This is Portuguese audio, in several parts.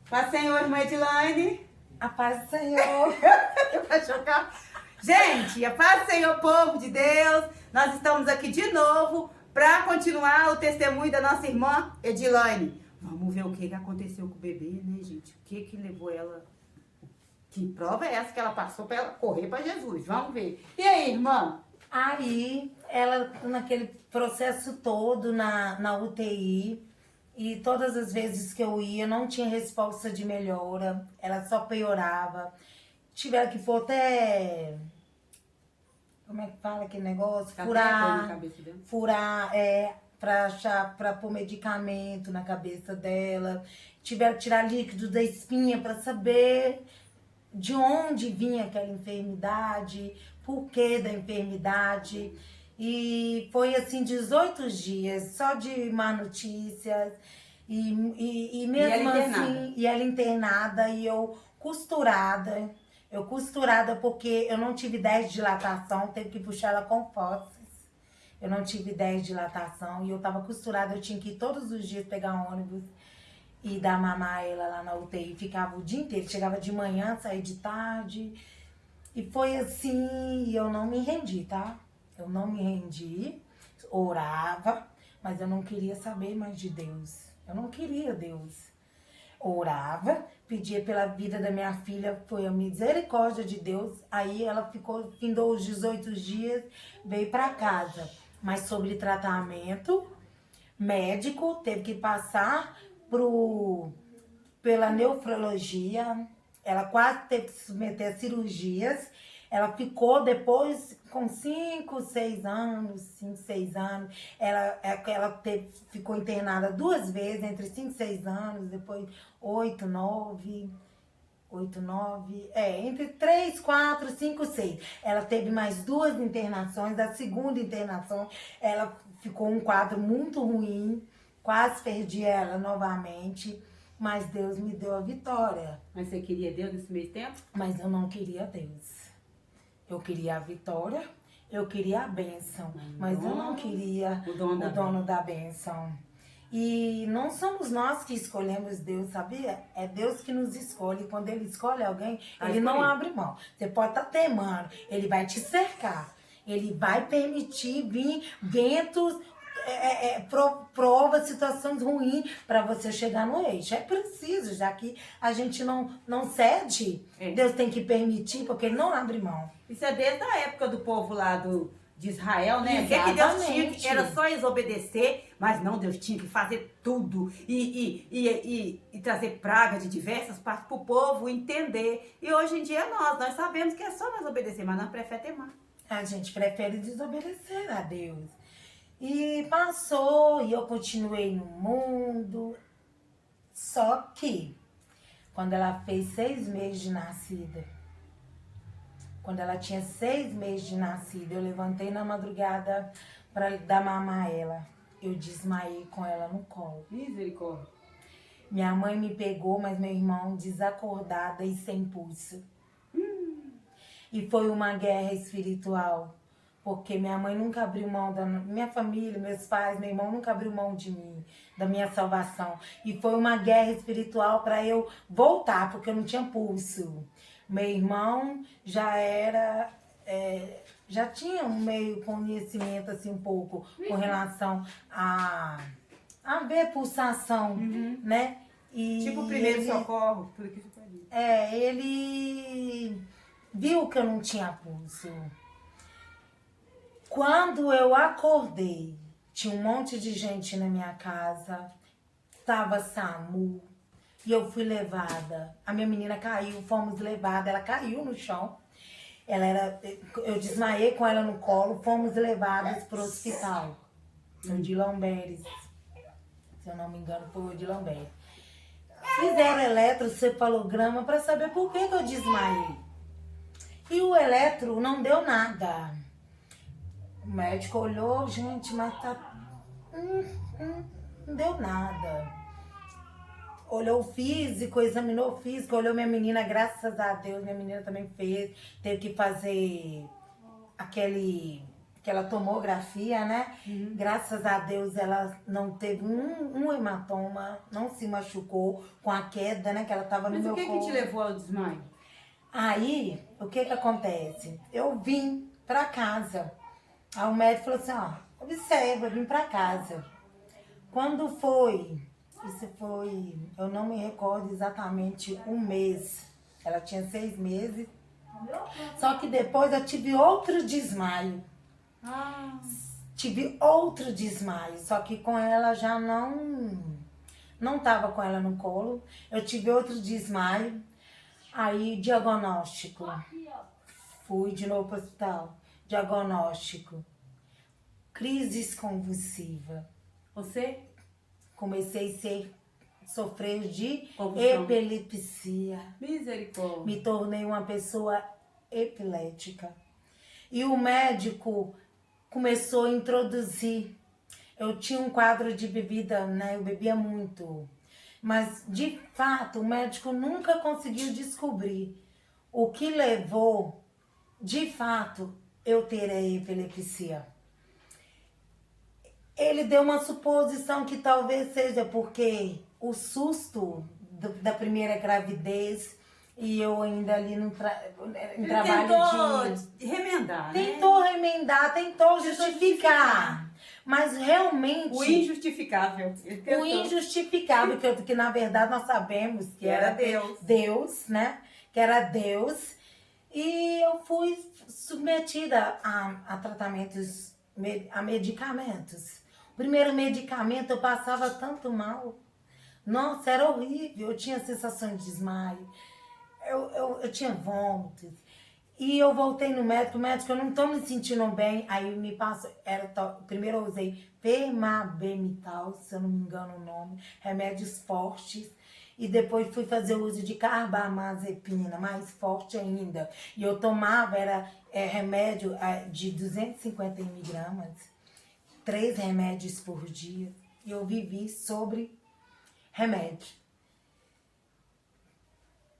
Paz do Senhor, irmã Edilane. A paz do Senhor. Vai chocar. Gente, a paz do Senhor, povo de Deus. Nós estamos aqui de novo para continuar o testemunho da nossa irmã Edilane. Vamos ver o que aconteceu com o bebê, né, gente? O que levou ela... Que prova é essa que ela passou para ela correr para Jesus? Vamos ver. E aí, irmã? Aí, ela naquele processo todo na UTI, e todas as vezes que eu ia, não tinha resposta de melhora, ela só piorava. Tiveram que pôr até... Como é que fala aquele negócio? Furar, pra pôr medicamento na cabeça dela. Tiveram que tirar líquido da espinha para saber de onde vinha aquela enfermidade, por que da enfermidade. E foi assim 18 dias só de má notícias. E mesmo assim, e ela internada e eu costurada. Eu costurada porque eu não tive 10 de dilatação, teve que puxar ela com fósseis. Eu não tive 10 de dilatação e eu tava costurada, eu tinha que ir todos os dias pegar um ônibus e dar mamar ela lá na UTI. Ficava o dia inteiro, chegava de manhã, saía de tarde. E foi assim, e eu não me rendi, tá? Eu não me rendi, orava, mas eu não queria saber mais de Deus. Eu não queria Deus. Orava, pedia pela vida da minha filha, foi a misericórdia de Deus. Aí ela ficou, findou os 18 dias, veio para casa. Mas sobre tratamento médico, teve que passar pela nefrologia. Ela quase teve que se submeter a cirurgias. Ela ficou depois, com 5, 6 anos, ela ficou internada 2 vezes, entre 5 e 6 anos, depois 8, 9, entre 3, 4, 5, 6. Ela teve mais 2 internações, a segunda internação, ela ficou um quadro muito ruim, quase perdi ela novamente. Mas Deus me deu a vitória. Mas você queria Deus nesse meio tempo? Mas eu não queria Deus. Eu queria a vitória, eu queria a bênção. Mas eu não queria o dono da bênção. E não somos nós que escolhemos Deus, sabia? É Deus que nos escolhe. Quando Ele escolhe alguém, Ele não abre mão. Você pode estar temando, Ele vai te cercar. Ele vai permitir vir ventos... prova situações ruins para você chegar no eixo. É preciso, já que a gente não cede, Deus tem que permitir, porque Ele não abre mão. Isso é desde a época do povo lá de Israel, né? Exatamente. Que Deus tinha que era só eles obedecer, mas não, Deus tinha que fazer tudo e trazer praga de diversas partes para o povo entender. E hoje em dia nós sabemos que é só nós obedecer, mas nós preferimos temar. A gente prefere desobedecer a Deus. E passou, e eu continuei no mundo. Só que, quando ela fez 6 meses de nascida, quando ela tinha 6 meses de nascida, eu levantei na madrugada para dar mamar a ela. Eu desmaiei com ela no colo. Misericórdia. Minha mãe me pegou, mas meu irmão desacordada e sem pulso. E foi uma guerra espiritual. Porque minha mãe nunca abriu mão da minha família, meus pais, meu irmão nunca abriu mão de mim, da minha salvação. E foi uma guerra espiritual para eu voltar, porque eu não tinha pulso. Meu irmão já era, já tinha um meio conhecimento assim um pouco com relação a ver pulsação, né? E tipo o primeiro socorro, tudo que você pode. Ele viu que eu não tinha pulso. Quando eu acordei, tinha um monte de gente na minha casa, tava SAMU, e eu fui levada. A minha menina caiu, fomos levadas, ela caiu no chão. Eu desmaiei com ela no colo, fomos levadas para o hospital, Odilon Beres. Se eu não me engano, foi o Odilon Beres. Fizeram eletrocefalograma para saber por que eu desmaiei. E o eletro não deu nada. O médico olhou, gente, mas tá... não deu nada. Olhou o físico, examinou o físico, olhou minha menina, graças a Deus, minha menina também fez. Teve que fazer aquela aquela tomografia, né? Graças a Deus ela não teve um hematoma, não se machucou com a queda, né? Que ela tava no Mas meu o que colo. que te levou ao desmaio? Aí, o que que acontece? Eu vim pra casa. Aí o médico falou assim, ó, observa, eu vim pra casa. Quando foi, isso foi, eu não me recordo exatamente um mês. Ela tinha 6 meses. Só que depois eu tive outro desmaio. Ah, Tive outro desmaio, só que com ela já não tava com ela no colo. Eu tive outro desmaio. Aí diagnóstico. Fui de novo pro hospital. Diagnóstico. Crise convulsiva. você? Comecei sofrer de Convulsão. epilepsia. Misericórdia. Me tornei uma pessoa epilética. E o médico começou a introduzir. Eu tinha um quadro de bebida, né? Eu bebia muito. Mas, de fato, o médico nunca conseguiu descobrir o que levou, de fato, eu ter a epilepsia. Ele deu uma suposição que talvez seja porque o susto da primeira gravidez e eu ainda ali no Ele trabalho tentou remendar, né? tentou remendar, tentou justificar. Mas realmente O injustificável. Ele o tentou. injustificável, que na verdade nós sabemos que Era era Deus. Deus, né? Que era Deus. E eu fui submetida a tratamentos, a medicamentos. O primeiro medicamento eu passava tanto mal. Nossa, era horrível. Eu tinha sensação de desmaio. Eu tinha vômitos. E eu voltei no médico, o médico, eu não tô me sentindo bem. Aí me passa, primeiro eu usei Permabetal, se eu não me engano o nome, remédios fortes. E depois fui fazer o uso de carbamazepina, mais forte ainda. E eu tomava, remédio de 250 miligramas, 3 remédios por dia. E eu vivi sobre remédio.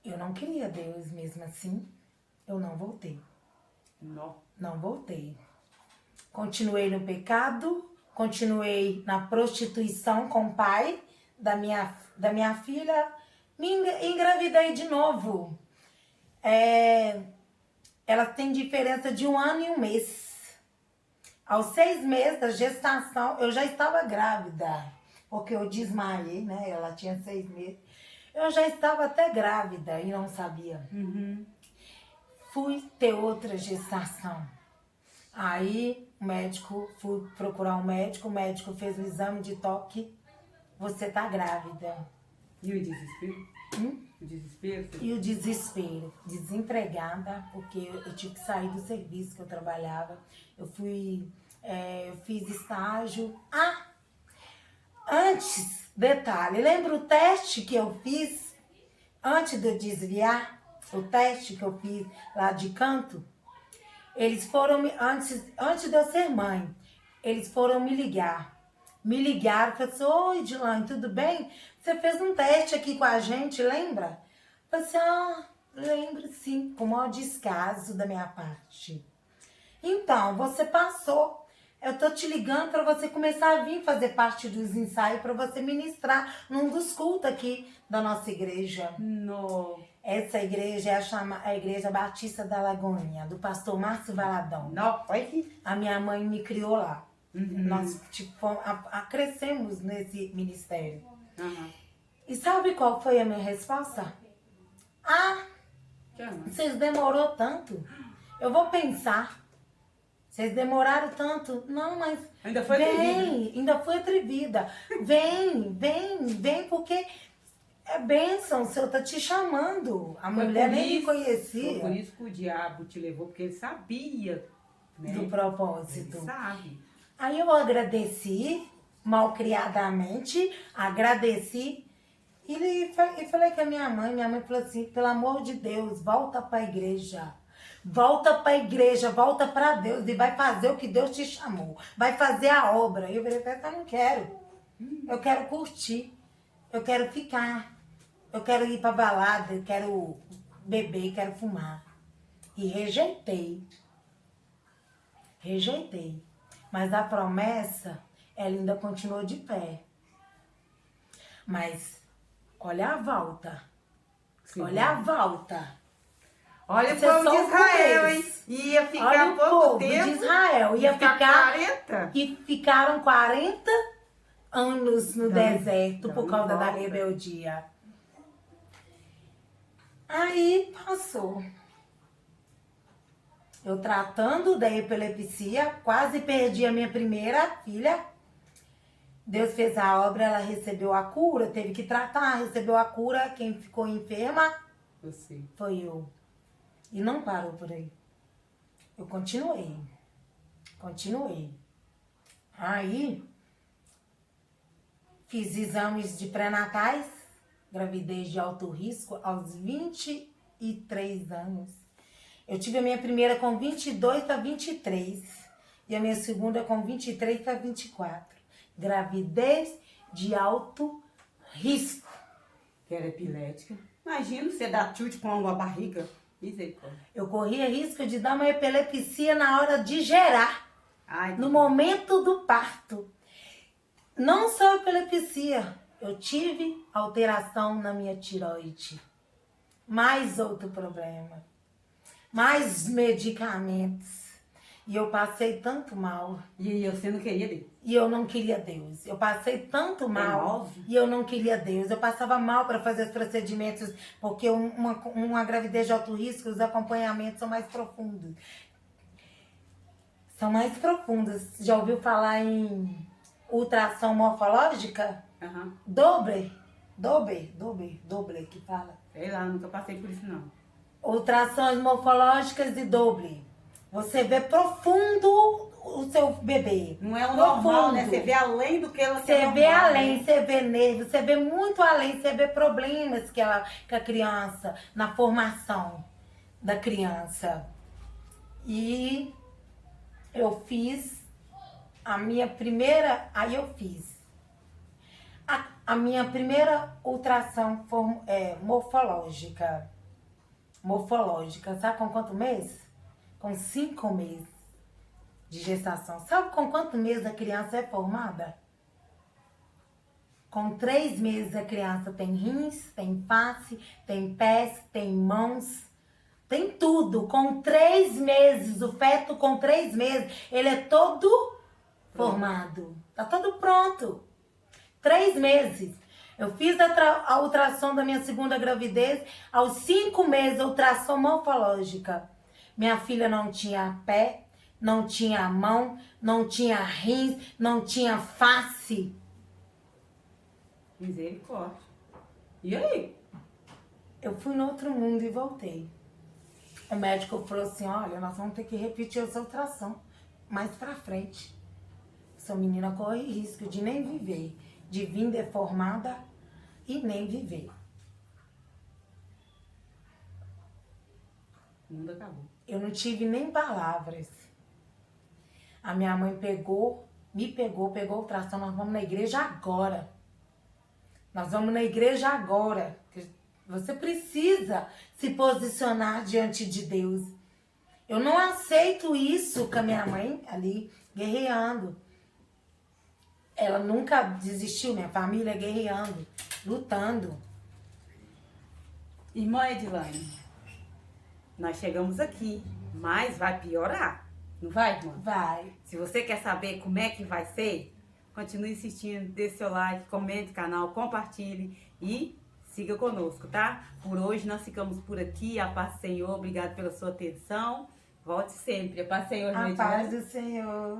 Eu não queria Deus mesmo assim. Eu não voltei. Não voltei. Continuei no pecado, continuei na prostituição com o pai da minha filha, me engravidei de novo. Ela tem diferença de 1 ano e 1 mês. Aos 6 meses da gestação, eu já estava grávida, porque eu desmaiei, né? Ela tinha 6 meses. Eu já estava até grávida e não sabia. Fui ter outra gestação. Aí fui procurar um médico, o médico fez o exame de toque, você tá grávida. E o desespero? O desespero? E o desespero, desempregada, porque eu tive que sair do serviço que eu trabalhava. Eu fiz estágio. Antes, detalhe, lembra o teste que eu fiz antes de eu desviar? O teste que eu fiz lá de canto? Eles foram, antes de eu ser mãe, eles foram me ligar. Me ligaram, falaram assim, oi, Edilane, tudo bem? Você fez um teste aqui com a gente, lembra? Eu falei assim, lembro sim, com o maior descaso da minha parte. Então, você passou. Eu tô te ligando para você começar a vir fazer parte dos ensaios, para você ministrar num dos cultos aqui da nossa igreja. Não. Essa igreja é a Igreja Batista da Lagoinha, do pastor Márcio Valadão. Não, foi que... A minha mãe me criou lá. Nós crescemos nesse ministério. E sabe qual foi a minha resposta? Vocês demorou tanto. Eu vou pensar. Vocês demoraram tanto. Não, mas ainda foi atrevida. Ainda foi atrevida. Vem, porque é bênção, o Senhor tá te chamando. A mulher nem me conhecia. Foi por isso que o diabo te levou, porque ele sabia, né? Do propósito. Ele sabe. Aí eu agradeci, malcriadamente, agradeci. E falei com a minha mãe falou assim, pelo amor de Deus, volta para a igreja. Volta para a igreja, volta para Deus e vai fazer o que Deus te chamou. Vai fazer a obra. E eu falei, eu não quero. Eu quero curtir. Eu quero ficar. Eu quero ir para balada, eu quero beber, quero fumar. E rejeitei. Rejeitei. Mas a promessa, ela ainda continuou de pé. Mas olha a volta. Sim. Olha a volta. Olha o Isso é povo de só o Israel, hein? começo. Ia Olha ficar o pouco povo tempo. de Israel. Ia ficar 40. e ficaram 40 anos no deserto por dando causa da volta. rebeldia. Aí passou. Eu tratando da epilepsia, quase perdi a minha primeira filha. Deus fez a obra, ela recebeu a cura, teve que tratar, recebeu a cura. Quem ficou enferma Você. foi eu. E não parou por aí. Eu continuei. Aí, fiz exames de pré-natais, gravidez de alto risco, aos 23 anos. Eu tive a minha primeira com 22 para 23 e a minha segunda com 23 para 24. Gravidez de alto risco. Que era epilética. Imagina você dar chute com uma barriga. Misericórdia. Eu corria risco de dar uma epilepsia na hora de gerar, Ai, no momento do parto. Não só epilepsia, eu tive alteração na minha tireoide. Mais outro problema. Mais medicamentos. E eu passei tanto mal. E você não queria Deus? E eu não queria Deus. Eu passei tanto mal. óbvio. E eu não queria Deus. Eu passava mal para fazer os procedimentos, porque uma gravidez de alto risco, os acompanhamentos são mais profundos. São mais profundos. Já ouviu falar em ultrassom morfológica? Aham. Doble que fala. Sei lá, nunca passei por isso não. Ultrações morfológicas e doble. Você vê profundo o seu bebê. Não é o normal, Profundo. né? Você vê além do que ela Você vê normal, além, né? você vê nervos, você vê muito além, você vê problemas que a criança, na formação da criança. E eu fiz a minha primeira, a minha primeira ultrassom morfológica. Morfológica, sabe com quanto mês? Com 5 meses de gestação. Sabe com quanto mês a criança é formada? Com 3 meses a criança tem rins, tem face, tem pés, tem mãos, tem tudo. Com 3 meses, o feto com 3 meses, ele é todo formado. Tá todo pronto. 3 meses. Eu fiz a ultrassom da minha segunda gravidez, aos 5 meses, a ultrassom morfológica. Minha filha não tinha pé, não tinha mão, não tinha rins, não tinha face. Misericórdia. E aí? Eu fui no outro mundo e voltei. O médico falou assim, olha, nós vamos ter que repetir essa ultrassom mais pra frente. Essa menina corre risco de nem viver, de vir deformada e nem viver. O mundo acabou. Eu não tive nem palavras. A minha mãe pegou o ultrassom, nós vamos na igreja agora. Nós vamos na igreja agora. Você precisa se posicionar diante de Deus. Eu não aceito isso com a minha mãe ali, guerreando. Ela nunca desistiu, minha família guerreando, lutando. Irmã Edilane, nós chegamos aqui, mas vai piorar. Não vai, irmã? Vai. Se você quer saber como é que vai ser, continue insistindo, dê seu like, comente o canal, compartilhe e siga conosco, tá? Por hoje nós ficamos por aqui. A paz do Senhor, obrigado pela sua atenção. Volte sempre. A paz do Senhor, irmã A Edilane. paz do Senhor.